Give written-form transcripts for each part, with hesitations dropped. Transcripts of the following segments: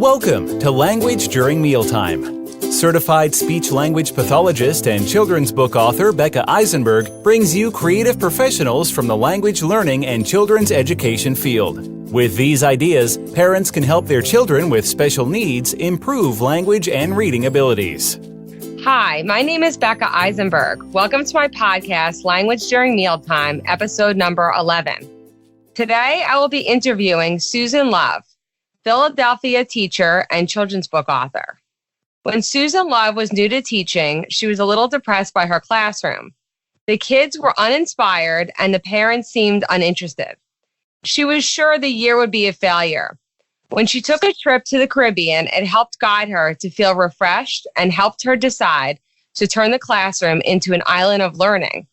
Welcome to Language During Mealtime. Certified speech-language pathologist and children's book author Becca Eisenberg brings you creative professionals from the language learning and children's education field. With these ideas, parents can help their children with special needs improve language and reading abilities. Hi, my name is Becca Eisenberg. Welcome to my podcast, Language During Mealtime, episode number 11. Today, I will be interviewing Susan Love, Philadelphia teacher and children's book author. When Susan Love was new to teaching, she was a little depressed by her classroom. The kids were uninspired and the parents seemed uninterested. She was sure the year would be a failure. When she took a trip to the Caribbean, it helped guide her to feel refreshed and helped her decide to turn the classroom into an island of learning.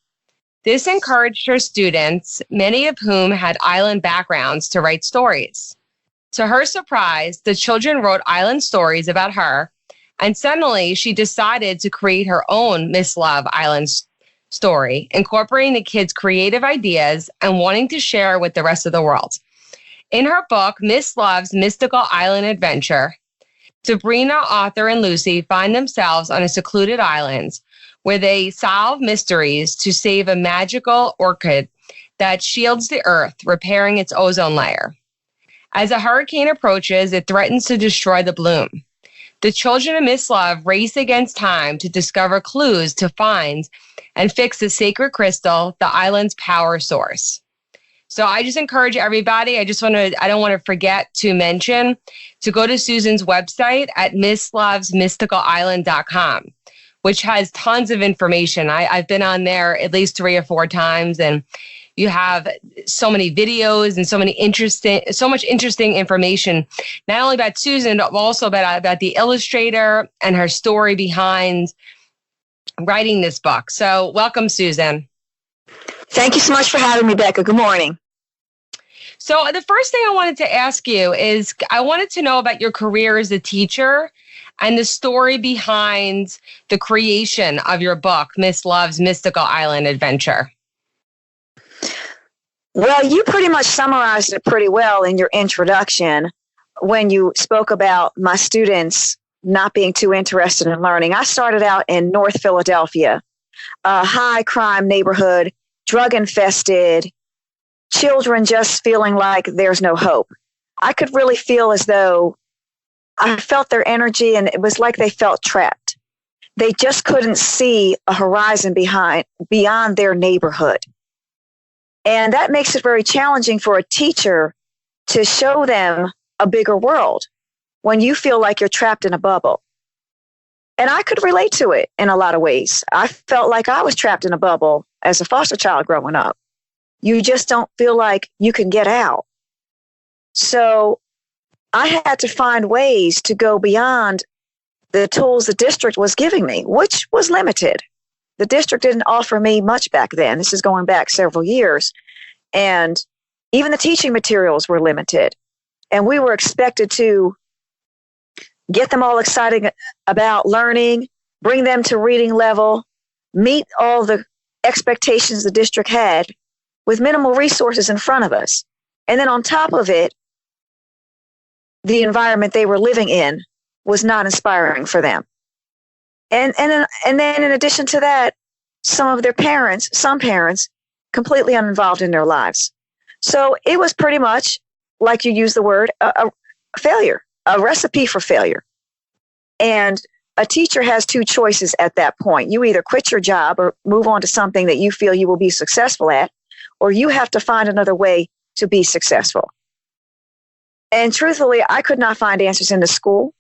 This encouraged her students, many of whom had island backgrounds, to write stories. To her surprise, the children wrote island stories about her, and suddenly she decided to create her own Miss Love Island story, incorporating the kids' creative ideas and wanting to share with the rest of the world. In her book, Miss Love's Mystical Island Adventure, Sabrina, Arthur, and Lucy find themselves on a secluded island where they solve mysteries to save a magical orchid that shields the earth, repairing its ozone layer. As a hurricane approaches, it threatens to destroy the bloom. The children of Miss Love race against time to discover clues to find and fix the sacred crystal, the island's power source. So I just encourage everybody, I don't want to forget to mention to go to Susan's website at misslovesmysticalisland.com, which has tons of information. I've been on there at least 3 or 4 times, and you have so many videos and so much interesting information, not only about Susan, but also about the illustrator and her story behind writing this book. So welcome, Susan. Thank you so much for having me, Becca. Good morning. So the first thing I wanted to ask you is I wanted to know about your career as a teacher and the story behind the creation of your book, Miss Love's Mystical Island Adventure. Well, you pretty much summarized it pretty well in your introduction when you spoke about my students not being too interested in learning. I started out in North Philadelphia, a high crime neighborhood, drug infested, children just feeling like there's no hope. I could really feel as though I felt their energy, and it was like they felt trapped. They just couldn't see a horizon beyond their neighborhood. And that makes it very challenging for a teacher to show them a bigger world when you feel like you're trapped in a bubble. And I could relate to it in a lot of ways. I felt like I was trapped in a bubble as a foster child growing up. You just don't feel like you can get out. So I had to find ways to go beyond the tools the district was giving me, which was limited. The district didn't offer me much back then. This is going back several years. And even the teaching materials were limited. And we were expected to get them all excited about learning, bring them to reading level, meet all the expectations the district had with minimal resources in front of us. And then on top of it, the environment they were living in was not inspiring for them. And then in addition to that, some parents, completely uninvolved in their lives. So it was pretty much, like you used the word, a failure, a recipe for failure. And a teacher has 2 choices at that point. You either quit your job or move on to something that you feel you will be successful at, or you have to find another way to be successful. And truthfully, I could not find answers in the school.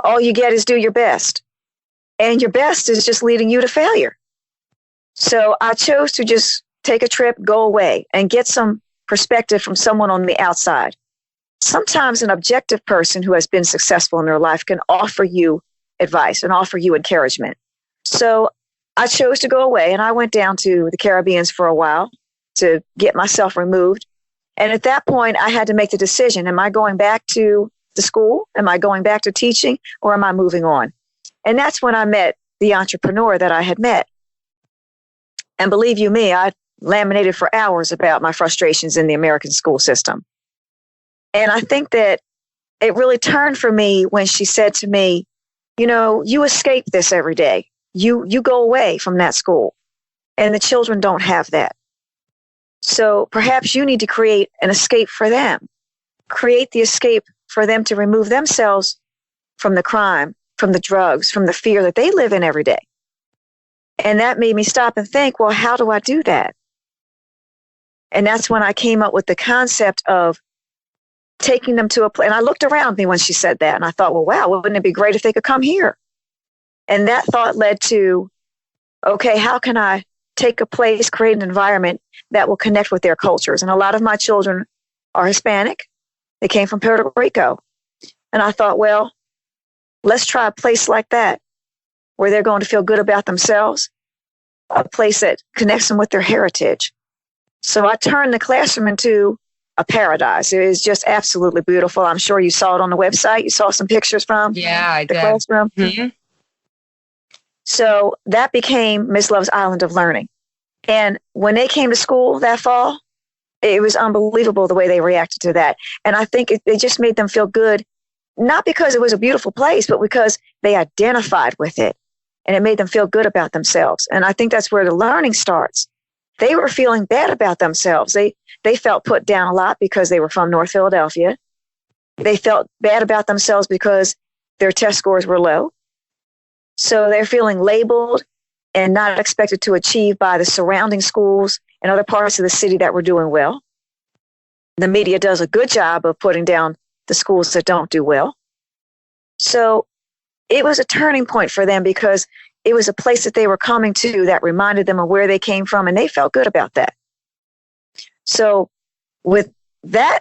All you get is do your best. And your best is just leading you to failure. So I chose to just take a trip, go away, and get some perspective from someone on the outside. Sometimes an objective person who has been successful in their life can offer you advice and offer you encouragement. So I chose to go away, and I went down to the Caribbean for a while to get myself removed. And at that point, I had to make the decision, am I going back to the school? Am I going back to teaching? Or am I moving on? And that's when I met the entrepreneur that I had met. And believe you me, I laminated for hours about my frustrations in the American school system. And I think that it really turned for me when she said to me, you escape this every day. You go away from that school, and the children don't have that. So perhaps you need to create an escape for them. Create the escape for them to remove themselves from the crime, from the drugs, from the fear that they live in every day. And that made me stop and think, well, how do I do that? And that's when I came up with the concept of taking them to a place. And I looked around me when she said that, and I thought, well, wow, wouldn't it be great if they could come here? And that thought led to, okay, how can I take a place, create an environment that will connect with their cultures? And a lot of my children are Hispanic. They came from Puerto Rico. And I thought, well, let's try a place like that where they're going to feel good about themselves, a place that connects them with their heritage. So I turned the classroom into a paradise. It is just absolutely beautiful. I'm sure you saw it on the website. You saw some pictures from the classroom. Mm-hmm. So that became Miss Love's Island of Learning. And when they came to school that fall, it was unbelievable the way they reacted to that. And I think it just made them feel good, not because it was a beautiful place, but because they identified with it. And it made them feel good about themselves. And I think that's where the learning starts. They were feeling bad about themselves. They felt put down a lot because they were from North Philadelphia. They felt bad about themselves because their test scores were low. So they're feeling labeled and not expected to achieve by the surrounding schools and other parts of the city that were doing well. The media does a good job of putting down the schools that don't do well. So it was a turning point for them because it was a place that they were coming to that reminded them of where they came from, and they felt good about that. So with that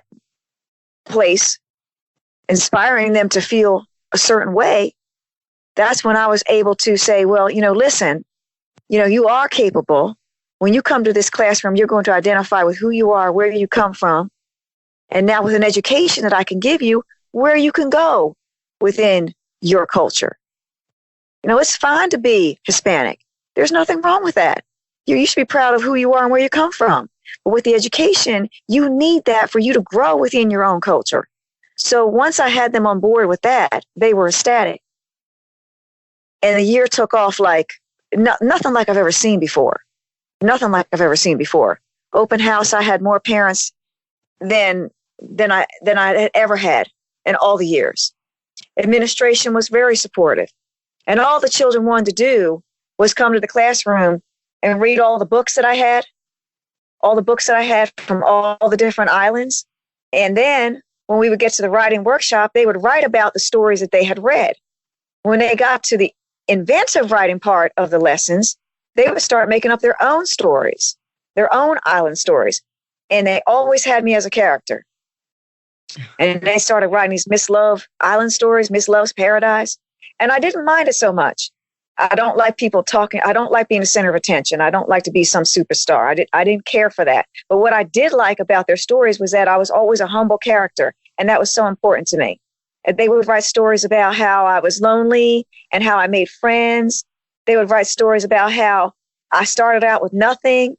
place inspiring them to feel a certain way, that's when I was able to say, well, listen, you are capable. When you come to this classroom, you're going to identify with who you are, where you come from. And now with an education that I can give you, where you can go within your culture. It's fine to be Hispanic. There's nothing wrong with that. You should be proud of who you are and where you come from. But with the education, you need that for you to grow within your own culture. So once I had them on board with that, they were ecstatic. And the year took off like nothing like I've ever seen before. Nothing like I've ever seen before. Open house, I had more parents than I had ever had in all the years. Administration was very supportive. And all the children wanted to do was come to the classroom and read all the books that I had from all the different islands. And then when we would get to the writing workshop, they would write about the stories that they had read. When they got to the inventive writing part of the lessons, they would start making up their own stories, their own island stories. And they always had me as a character. And they started writing these Miss Love Island stories, Miss Love's Paradise. And I didn't mind it so much. I don't like people talking. I don't like being the center of attention. I don't like to be some superstar. I didn't care for that. But what I did like about their stories was that I was always a humble character. And that was so important to me. And they would write stories about how I was lonely and how I made friends. They would write stories about how I started out with nothing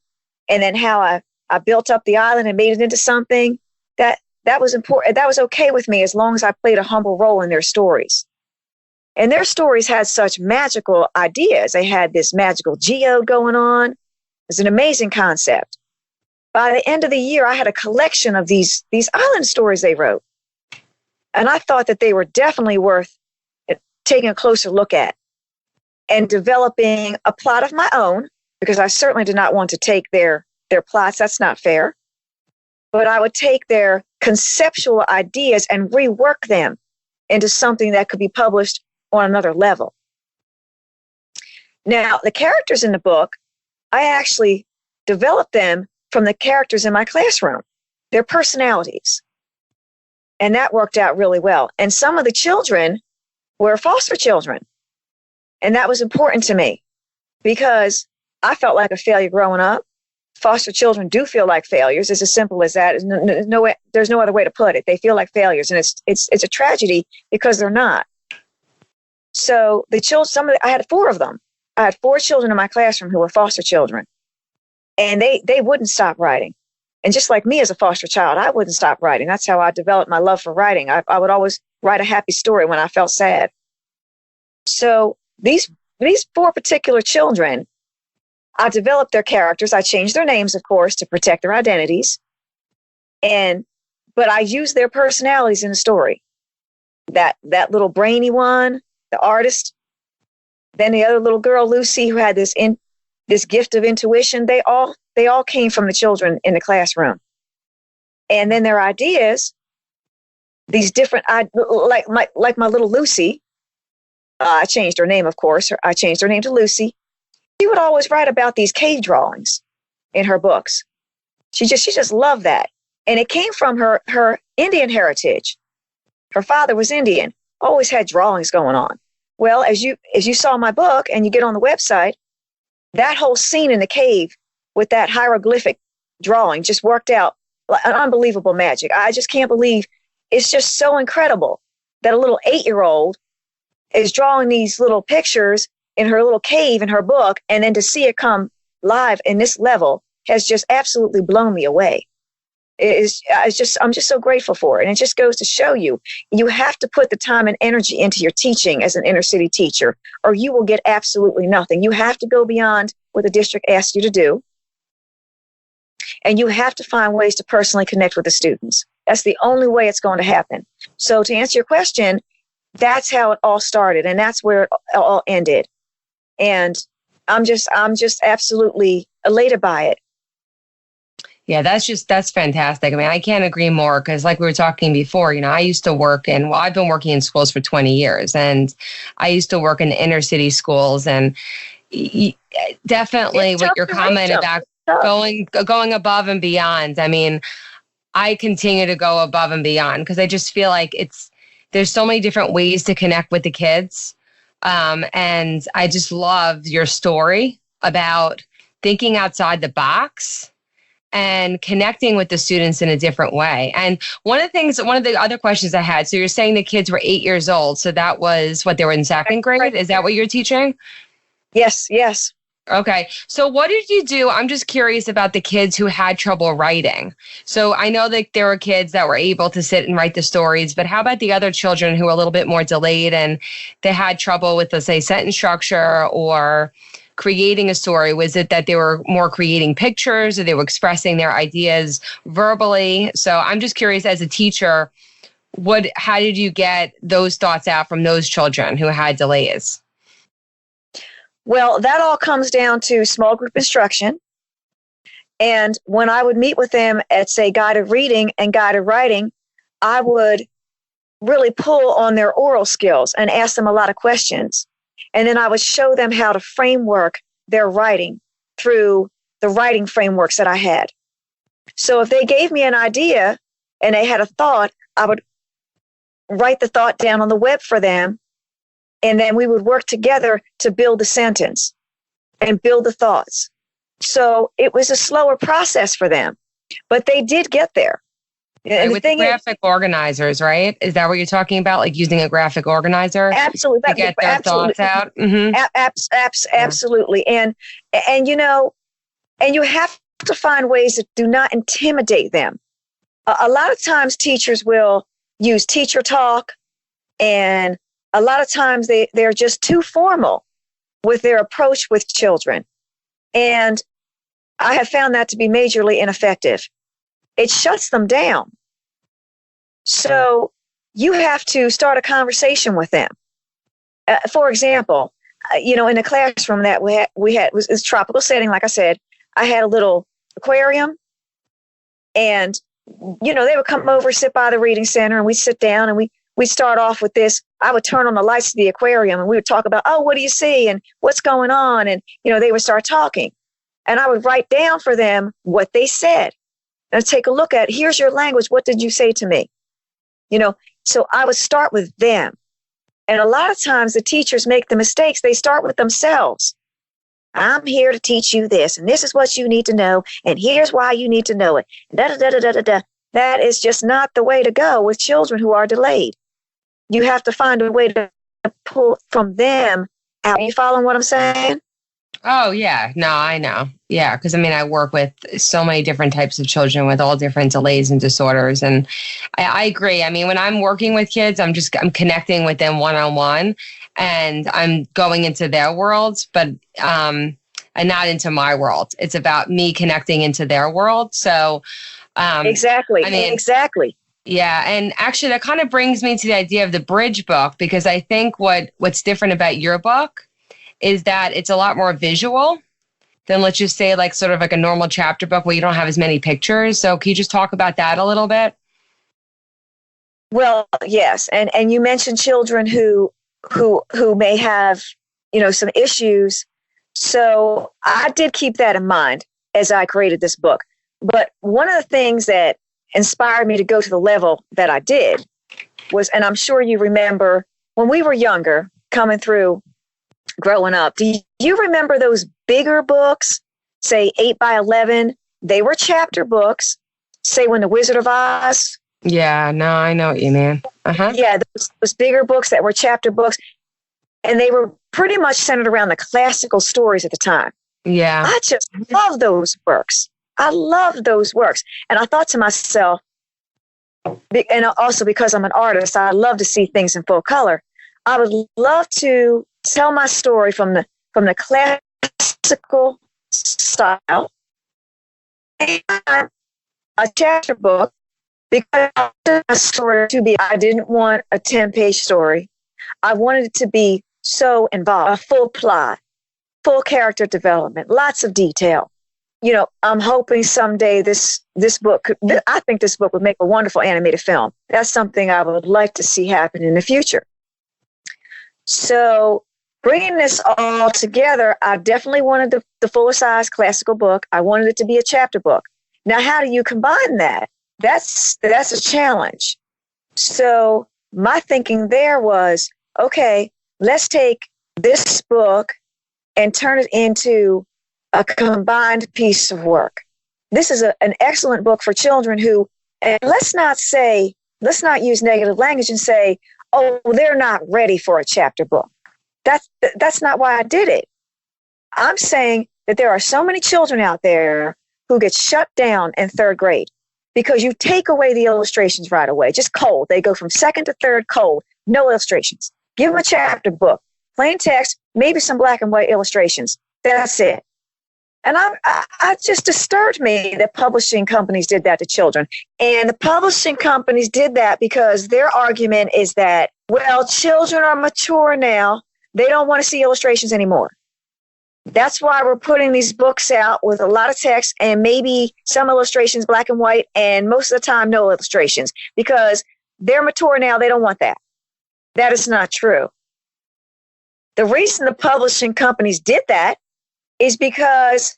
and then how I built up the island and made it into something. That was important. That was okay with me as long as I played a humble role in their stories. And their stories had such magical ideas. They had this magical geode going on. It's an amazing concept. By the end of the year, I had a collection of these island stories they wrote. And I thought that they were definitely worth taking a closer look at and developing a plot of my own, because I certainly did not want to take their plots. That's not fair. But I would take their conceptual ideas and rework them into something that could be published on another level. Now, the characters in the book, I actually developed them from the characters in my classroom, their personalities. And that worked out really well. And some of the children were foster children. And that was important to me because I felt like a failure growing up. Foster children do feel like failures. It's as simple as that. There's no other way to put it. They feel like failures. And it's a tragedy because they're not. So the children, I had 4 of them. I had 4 children in my classroom who were foster children. And they wouldn't stop writing. And just like me as a foster child, I wouldn't stop writing. That's how I developed my love for writing. I would always write a happy story when I felt sad. So these 4 particular children, I developed their characters. I changed their names, of course, to protect their identities. But I used their personalities in the story. That little brainy one, the artist, then the other little girl, Lucy, who had this gift of intuition. They all came from the children in the classroom. And then their ideas, these different, like my little Lucy, I changed her name, of course. I changed her name to Lucy. She would always write about these cave drawings in her books. She just loved that. And it came from her Indian heritage. Her father was Indian, always had drawings going on. Well, as you saw my book and you get on the website, that whole scene in the cave with that hieroglyphic drawing just worked out like an unbelievable magic. I just can't believe, it's just so incredible that a little 8-year-old is drawing these little pictures in her little cave in her book, and then to see it come live in this level has just absolutely blown me away. I'm just so grateful for it. And it just goes to show you, you have to put the time and energy into your teaching as an inner city teacher, or you will get absolutely nothing. You have to go beyond what the district asks you to do. And you have to find ways to personally connect with the students. That's the only way it's going to happen. So to answer your question, that's how it all started. And that's where it all ended. And I'm just absolutely elated by it. Yeah, that's fantastic. I mean, I can't agree more, because like we were talking before, I used to work I've been working in schools for 20 years, and I used to work in inner city schools, and definitely with your comment about going above and beyond. I mean, I continue to go above and beyond, because I just feel like there's so many different ways to connect with the kids. And I just loved your story about thinking outside the box and connecting with the students in a different way. And one of the other questions I had, so you're saying the kids were 8 years old. So that was what, they were in 2nd grade? Is that what you're teaching? Yes. Okay. So what did you do? I'm just curious about the kids who had trouble writing. So I know that there were kids that were able to sit and write the stories, but how about the other children who were a little bit more delayed and they had trouble with, let's say, sentence structure or creating a story? Was it that they were more creating pictures, or they were expressing their ideas verbally? So I'm just curious, as a teacher, how did you get those thoughts out from those children who had delays? Well, that all comes down to small group instruction. And when I would meet with them at, say, guided reading and guided writing, I would really pull on their oral skills and ask them a lot of questions. And then I would show them how to framework their writing through the writing frameworks that I had. So if they gave me an idea and they had a thought, I would write the thought down on the web for them. And then we would work together to build the sentence and build the thoughts. So it was a slower process for them, but they did get there. And with the graphic organizers, right? Is that what you're talking about? Like using a graphic organizer? Absolutely. To get their thoughts out? Mm-hmm. Absolutely. And you have to find ways that do not intimidate them. A lot of times teachers will use teacher talk, and a lot of times they're just too formal with their approach with children. And I have found that to be majorly ineffective. It shuts them down. So you have to start a conversation with them. For example, in the classroom that we had was this tropical setting. Like I said, I had a little aquarium, and they would come over, sit by the reading center, and we'd sit down and we'd start off with this. I would turn on the lights to the aquarium, and we would talk about, what do you see and what's going on, and they would start talking, and I would write down for them what they said. And take a look at, here's your language. What did you say to me? So I would start with them. And a lot of times the teachers make the mistakes. They start with themselves. I'm here to teach you this, and this is what you need to know, and here's why you need to know it. That is just not the way to go with children who are delayed. You have to find a way to pull from them out. Are you following what I'm saying? Oh, yeah. No, I know. Yeah. Because I mean, I work with so many different types of children with all different delays and disorders. And I agree. I mean, when I'm working with kids, I'm connecting with them one on one and I'm going into their worlds, but, and not into my world. It's about me connecting into their world. So, Exactly. I mean, Exactly. yeah, and actually that kind of brings me to the idea of the bridge book because I think what's different about your book is that it's a lot more visual than let's just say like sort of like a normal chapter book where you don't have as many pictures. So can you just talk about that a little bit? Well, yes, and you mentioned children who may have, some issues. So I did keep that in mind as I created this book. But one of the things that inspired me to go to the level that I did was, and I'm sure you remember when we were younger, coming through growing up, do you remember those bigger books, say 8 by 11? They were chapter books, say when the Wizard of Oz. Yeah, no, I know what you mean. Uh-huh. Yeah, those bigger books that were chapter books. And they were pretty much centered around the classical stories at the time. Yeah. I just love those works. I love those works. And I thought to myself, and also because I'm an artist, I love to see things in full color. I would love to tell my story from the classical style and a chapter book because I wanted a story to be, I didn't want a 10-page story. I wanted it to be so involved, a full plot, full character development, lots of detail. I'm hoping someday this book I think this book would make a wonderful animated film. That's something I would like to see happen in the future. So bringing this all together, I definitely wanted the fuller size classical book. I wanted it to be a chapter book. Now, how do you combine that? That's a challenge. So my thinking there was, okay, let's take this book and turn it into a combined piece of work. This is an excellent book for children who, and let's not use negative language and say, oh, they're not ready for a chapter book. That's not why I did it. I'm saying that there are so many children out there who get shut down in 3rd grade because you take away the illustrations right away, just cold. They go from 2nd to 3rd cold, no illustrations. Give them a chapter book, plain text, maybe some black and white illustrations. That's it. And I just disturbed me that publishing companies did that to children. And the publishing companies did that because their argument is that, well, children are mature now. They don't want to see illustrations anymore. That's why we're putting these books out with a lot of text and maybe some illustrations, black and white, and most of the time, no illustrations because they're mature now. They don't want that. That is not true. The reason the publishing companies did that is because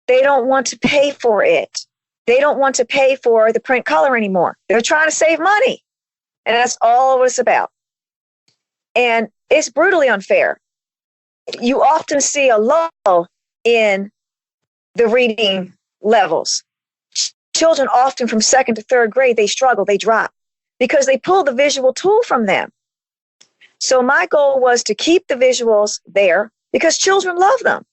they don't want to pay for it. They don't want to pay for the print color anymore. They're trying to save money. And that's all it's about. And it's brutally unfair. You often see a lull in the reading levels. Children often from 2nd to 3rd grade, they struggle, they drop because they pull the visual tool from them. So my goal was to keep the visuals there because children love them.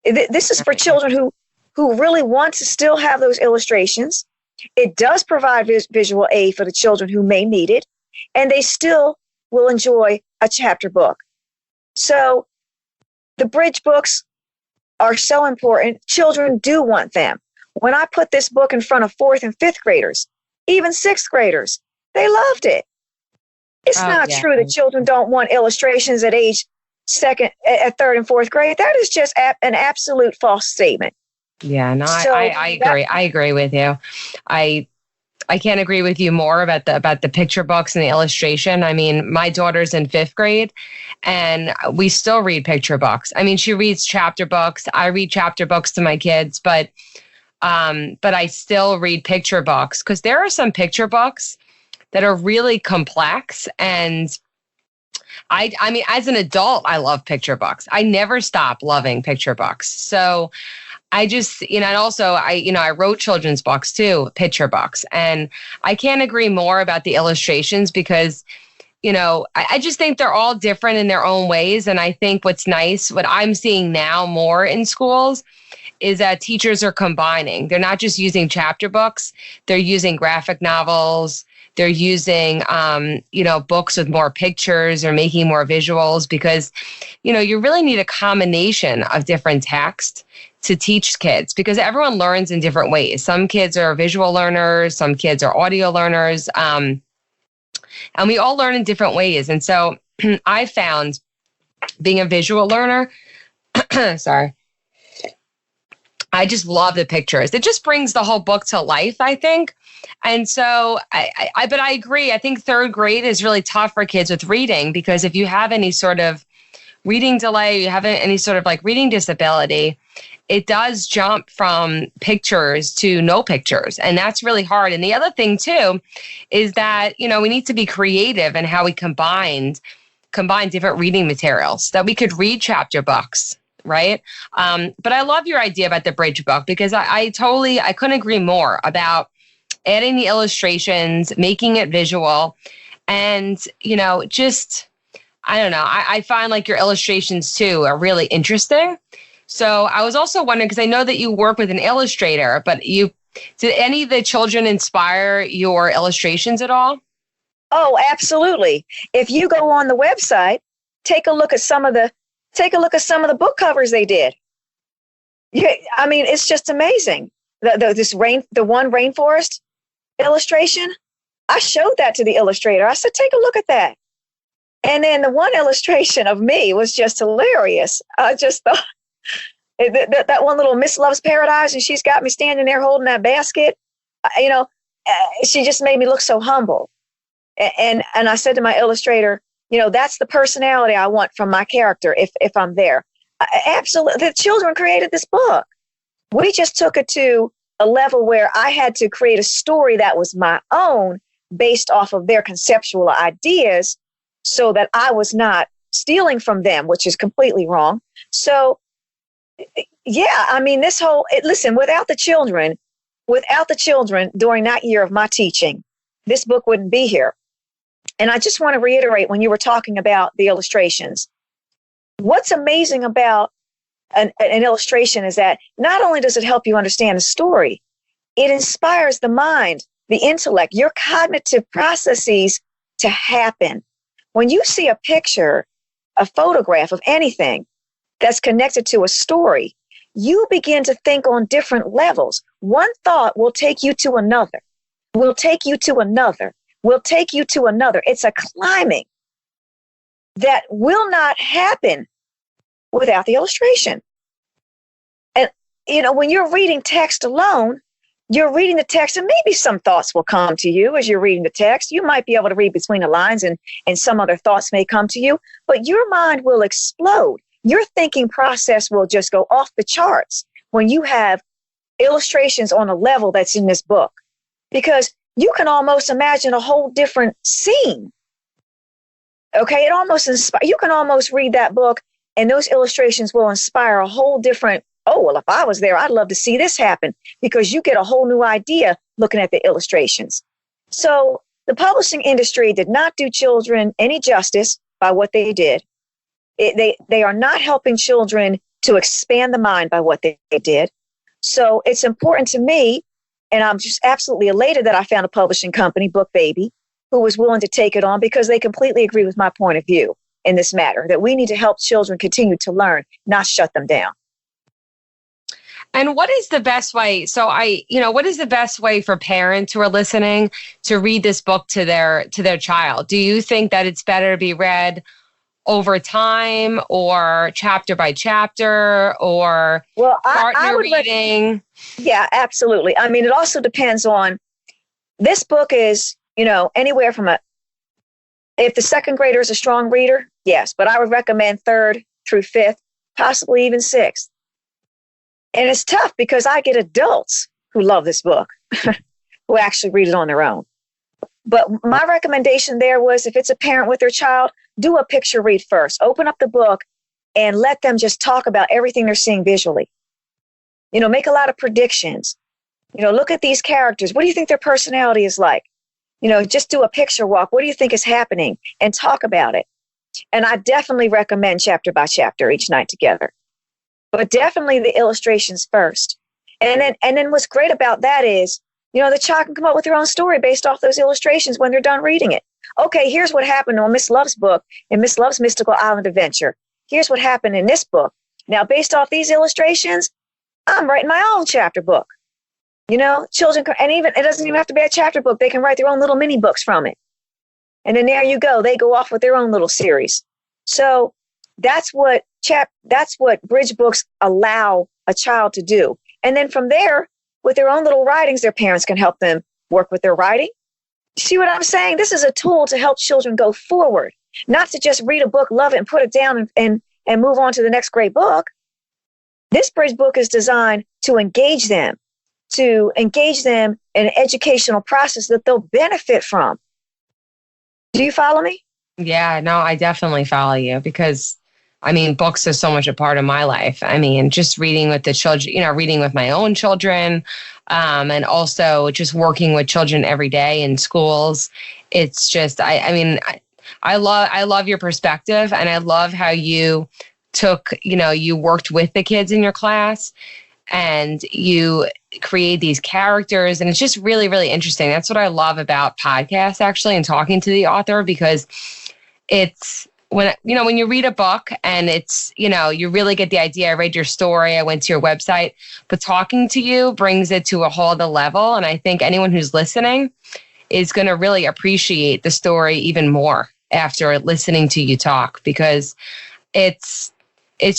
This is for children who really want to still have those illustrations. It does provide visual aid for the children who may need it, and they still will enjoy a chapter book. So the bridge books are so important. Children do want them. When I put this book in front of 4th and 5th graders, even 6th graders, they loved it. It's not true that children don't want illustrations at 3rd and 4th grade. That is just an absolute false statement. Yeah, no, I agree. I agree with you. I can't agree with you more about the picture books and the illustration. I mean, my daughter's in 5th grade and we still read picture books. I mean, she reads chapter books. I read chapter books to my kids, but I still read picture books because there are some picture books that are really complex. And I mean, as an adult, I love picture books. I never stop loving picture books. So I just, and also I wrote children's books too, picture books. And I can't agree more about the illustrations because I just think they're all different in their own ways. And I think what's nice, what I'm seeing now more in schools is that teachers are combining. They're not just using chapter books. They're using graphic novels. They're using, books with more pictures or making more visuals because, you really need a combination of different text to teach kids because everyone learns in different ways. Some kids are visual learners. Some kids are audio learners. And we all learn in different ways. And so I found being a visual learner, sorry, I just love the pictures. It just brings the whole book to life, I think. And so but I agree. I think third grade is really tough for kids with reading because if you have any sort of reading delay, you have any sort of like reading disability, it does jump from pictures to no pictures. And that's really hard. And the other thing too, is that, we need to be creative in how we combine different reading materials that we could read chapter books. Right. But I love your idea about the bridge book because I couldn't agree more about adding the illustrations, making it visual and, I don't know. I find like your illustrations too are really interesting. So I was also wondering, because I know that you work with an illustrator, but did any of the children inspire your illustrations at all? Oh, absolutely. If you go on the website, take a look at some of the book covers they did. Yeah, I mean, it's just amazing. The one rainforest illustration, I showed that to the illustrator. I said, take a look at that. And then the one illustration of me was just hilarious. I just thought that one little Miss Loves Paradise, and she's got me standing there holding that basket. She just made me look so humble. And I said to my illustrator, that's the personality I want from my character if I'm there. Absolutely. The children created this book. We just took it to a level where I had to create a story that was my own based off of their conceptual ideas so that I was not stealing from them, which is completely wrong. So, yeah, I mean, listen, without the children during that year of my teaching, this book wouldn't be here. And I just want to reiterate when you were talking about the illustrations, what's amazing about an illustration is that not only does it help you understand the story, it inspires the mind, the intellect, your cognitive processes to happen. When you see a picture, a photograph of anything that's connected to a story, you begin to think on different levels. One thought will take you to another, will take you to another, will take you to another. It's a climbing that will not happen without the illustration. And, when you're reading text alone, you're reading the text and maybe some thoughts will come to you as you're reading the text. You might be able to read between the lines and some other thoughts may come to you, but your mind will explode. Your thinking process will just go off the charts when you have illustrations on a level that's in this book, because you can almost imagine a whole different scene. Okay, you can almost read that book and those illustrations will inspire a whole different, if I was there, I'd love to see this happen, because you get a whole new idea looking at the illustrations. So the publishing industry did not do children any justice by what they did. They are not helping children to expand the mind by what they did. So it's important to me, and I'm just absolutely elated that I found a publishing company, Book Baby, who was willing to take it on because they completely agree with my point of view in this matter, that we need to help children continue to learn, not shut them down. And what is the best way? So what is the best way for parents who are listening to read this book to their child? Do you think that it's better to be read over time or chapter by chapter or partner reading? Yeah, absolutely. I mean, it also depends on, this book is, anywhere from if the second grader is a strong reader, yes, but I would recommend third through fifth, possibly even sixth. And it's tough because I get adults who love this book, who actually read it on their own. But my recommendation there was, if it's a parent with their child, do a picture read first. Open up the book and let them just talk about everything they're seeing visually. Make a lot of predictions. Look at these characters. What do you think their personality is like? just do a picture walk. What do you think is happening? And talk about it. And I definitely recommend chapter by chapter each night together. But definitely the illustrations first. And then what's great about that is, the child can come up with their own story based off those illustrations when they're done reading it. Okay, here's what happened on Miss Love's book, in Miss Love's Mystical Island Adventure. Here's what happened in this book. Now, based off these illustrations, I'm writing my own chapter book. Children, and even it doesn't even have to be a chapter book. They can write their own little mini books from it. And then there you go. They go off with their own little series. So that's what bridge books allow a child to do. And then from there, with their own little writings, their parents can help them work with their writing. See what I'm saying? This is a tool to help children go forward, not to just read a book, love it, and put it down and move on to the next great book. This bridge book is designed to engage them in an educational process that they'll benefit from. Do you follow me? Yeah, no, I definitely follow you because, books are so much a part of my life. Just reading with the children, reading with my own children, and also just working with children every day in schools. It's just, I love your perspective, and I love how you took, you worked with the kids in your class and you create these characters, and it's just really, really interesting. That's what I love about podcasts, actually, and talking to the author, because it's when you read a book and it's, you really get the idea. I read your story, I went to your website, but talking to you brings it to a whole other level. And I think anyone who's listening is going to really appreciate the story even more after listening to you talk, because it's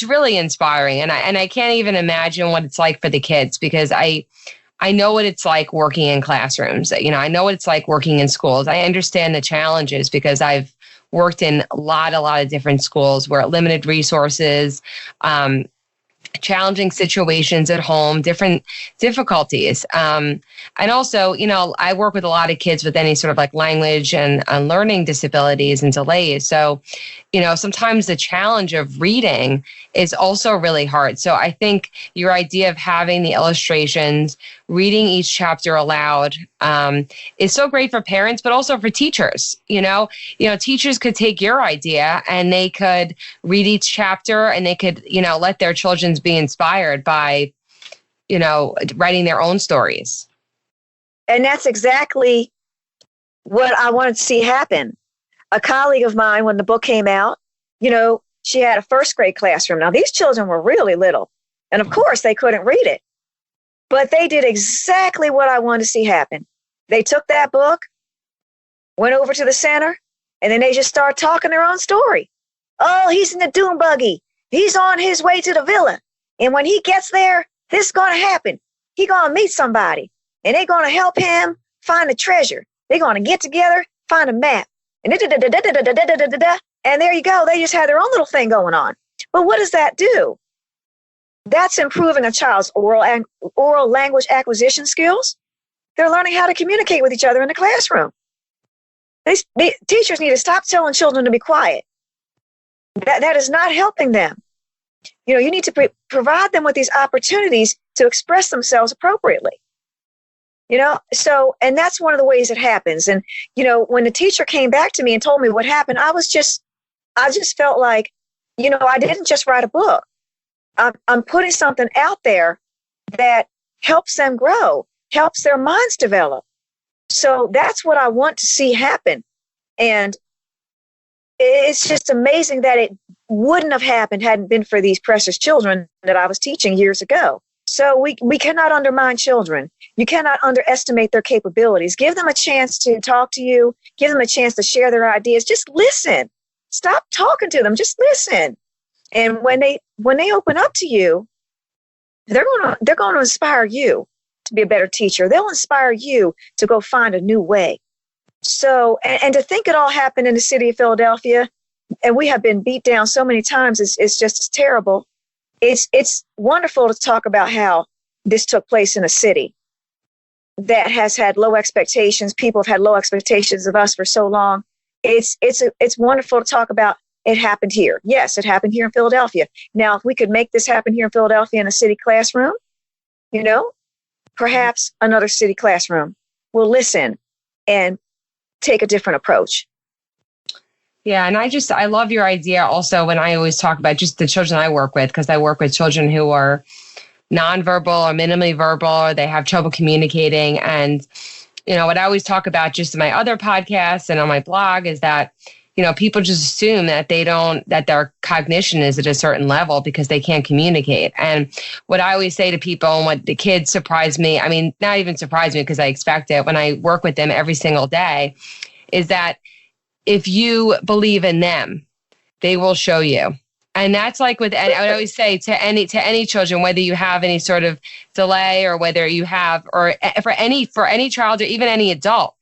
really inspiring. And I can't even imagine what it's like for the kids, because I know what it's like working in classrooms. I know what it's like working in schools. I understand the challenges because I've worked in a lot of different schools where limited resources, challenging situations at home, different difficulties. And also, I work with a lot of kids with any sort of like language and learning disabilities and delays. So, sometimes the challenge of reading is also really hard. So I think your idea of having the illustrations, reading each chapter aloud, is so great for parents, but also for teachers. Teachers could take your idea and they could read each chapter and they could, let their children be inspired by, writing their own stories. And that's exactly what I wanted to see happen. A colleague of mine, when the book came out, she had a first grade classroom. Now, these children were really little. And of course, they couldn't read it. But they did exactly what I wanted to see happen. They took that book, went over to the center, and then they just started talking their own story. Oh, he's in the dune buggy. He's on his way to the villa. And when he gets there, this is going to happen. He's going to meet somebody. And they're going to help him find the treasure. They're going to get together, find a map. And there you go. They just had their own little thing going on. But what does that do? That's improving a child's oral language acquisition skills. They're learning how to communicate with each other in the classroom. Teachers need to stop telling children to be quiet. That is not helping them. You need to provide them with these opportunities to express themselves appropriately. And that's one of the ways it happens. And, when the teacher came back to me and told me what happened, I just felt like, I didn't just write a book. I'm putting something out there that helps them grow, helps their minds develop. So that's what I want to see happen. And it's just amazing that it wouldn't have happened hadn't been for these precious children that I was teaching years ago. So we cannot undermine children. You cannot underestimate their capabilities. Give them a chance to talk to you. Give them a chance to share their ideas. Just listen. Stop talking to them. Just listen. And when they open up to you, they're going to inspire you to be a better teacher. They'll inspire you to go find a new way. So, and to think it all happened in the city of Philadelphia, and we have been beat down so many times, it's just terrible. It's wonderful to talk about how this took place in a city that has had low expectations. People have had low expectations of us for so long. It's wonderful to talk about it happened here. Yes, it happened here in Philadelphia. Now, if we could make this happen here in Philadelphia in a city classroom, perhaps another city classroom will listen and take a different approach. Yeah. And I love your idea also when I always talk about just the children I work with, because I work with children who are nonverbal or minimally verbal, or they have trouble communicating. And, what I always talk about just in my other podcasts and on my blog is that, people just assume that that their cognition is at a certain level because they can't communicate. And what I always say to people, and what the kids surprise me, I mean, not even surprise me because I expect it when I work with them every single day, is that if you believe in them, they will show you. And that's like with, I would always say to any children, whether you have any sort of delay or whether you have, or for any child or even any adult,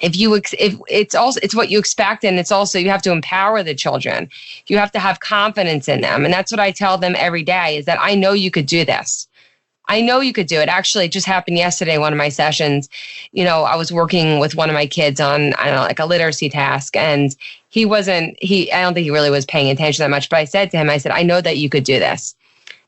if it's what you expect. And it's also, you have to empower the children. You have to have confidence in them. And that's what I tell them every day, is that I know you could do this. I know you could do it. Actually, it just happened yesterday, one of my sessions. I was working with one of my kids on, like a literacy task, and I don't think he really was paying attention that much, but I said to him, I know that you could do this.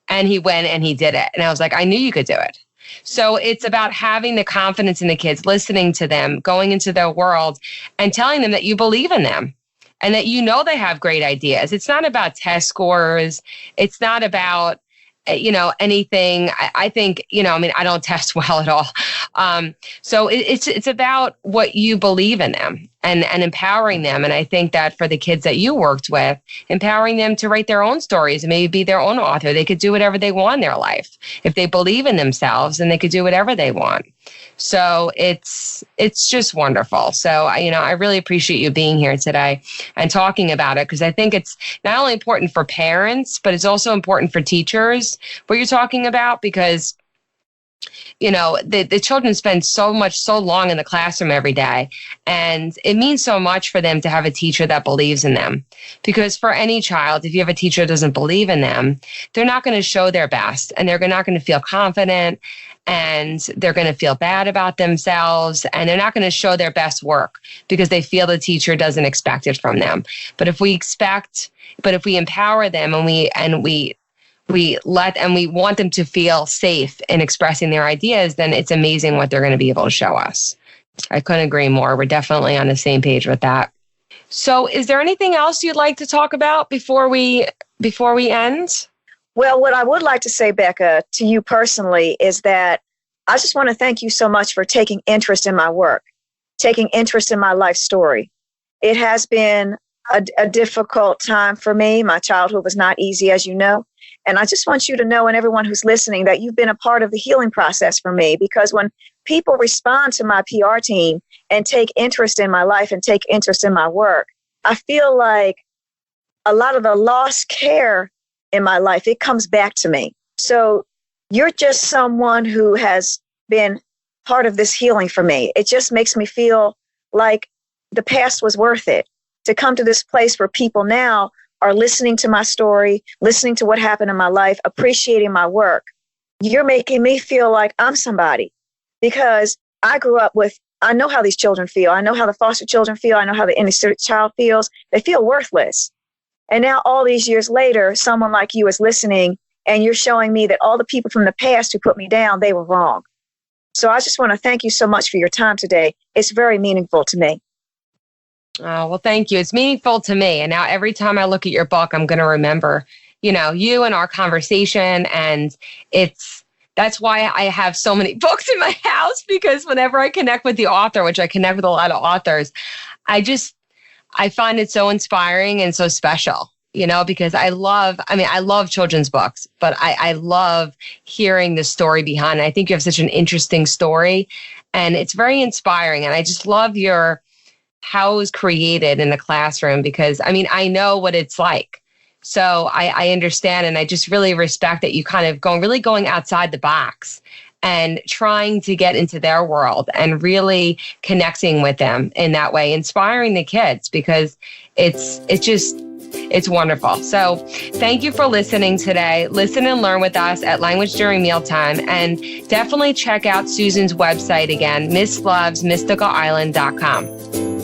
And he went and he did it. And I was like, I knew you could do it. So it's about having the confidence in the kids, listening to them, going into their world and telling them that you believe in them and that they have great ideas. It's not about test scores. It's not about anything. I think, I don't test well at all. So it's about what you believe in them and empowering them. And I think that for the kids that you worked with, empowering them to write their own stories and maybe be their own author, they could do whatever they want in their life. If they believe in themselves, then they could do whatever they want. So it's just wonderful. So, I really appreciate you being here today and talking about it, because I think it's not only important for parents, but it's also important for teachers, what you're talking about, because the children spend so long in the classroom every day. And it means so much for them to have a teacher that believes in them. Because for any child, if you have a teacher that doesn't believe in them, they're not going to show their best, and they're not going to feel confident, and they're going to feel bad about themselves, and they're not going to show their best work because they feel the teacher doesn't expect it from them. But if we empower them and we want them to feel safe in expressing their ideas, then it's amazing what they're going to be able to show us. I couldn't agree more. We're definitely on the same page with that. So is there anything else you'd like to talk about before we end? Well, what I would like to say, Becca, to you personally, is that I just want to thank you so much for taking interest in my work, taking interest in my life story. It has been a difficult time for me. My childhood was not easy, as you know. And I just want you to know, and everyone who's listening, that you've been a part of the healing process for me, because when people respond to my PR team and take interest in my life and take interest in my work, I feel like a lot of the lost care in my life, it comes back to me. So you're just someone who has been part of this healing for me. It just makes me feel like the past was worth it, to come to this place where people now are listening to my story, listening to what happened in my life, appreciating my work. You're making me feel like I'm somebody, because I grew up with, I know how these children feel. I know how the foster children feel. I know how the innocent child feels. They feel worthless. And now all these years later, someone like you is listening, and you're showing me that all the people from the past who put me down, they were wrong. So I just want to thank you so much for your time today. It's very meaningful to me. Oh, well, thank you. It's meaningful to me. And now every time I look at your book, I'm going to remember, you and our conversation. And that's why I have so many books in my house, because whenever I connect with the author, which I connect with a lot of authors, I find it so inspiring and so special, because I love children's books, but I love hearing the story behind it. I think you have such an interesting story, and it's very inspiring. And I just love how it was created in the classroom, because I know what it's like. So I understand, and I just really respect that you kind of going outside the box and trying to get into their world and really connecting with them in that way, inspiring the kids, because it's wonderful. So thank you for listening today. Listen and learn with us at Language During Mealtime, and definitely check out Susan's website again, misslovesmysticalisland.com.